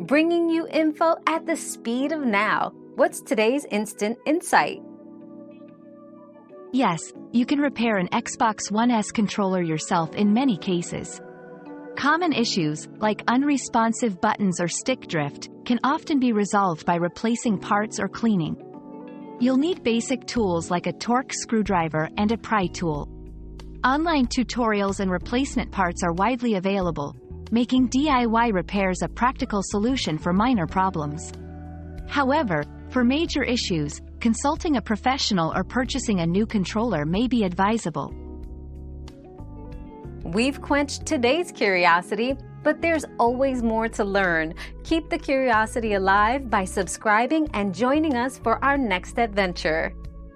bringing you info at the speed of now. What's today's instant insight? Yes, you can repair an Xbox One S controller yourself in many cases. Common issues, like unresponsive buttons or stick drift, can often be resolved by replacing parts or cleaning. You'll need basic tools like a Torx screwdriver and a pry tool. Online tutorials and replacement parts are widely available, making DIY repairs a practical solution for minor problems. However, for major issues, consulting a professional or purchasing a new controller may be advisable. We've quenched today's curiosity, but there's always more to learn. Keep the curiosity alive by subscribing and joining us for our next adventure.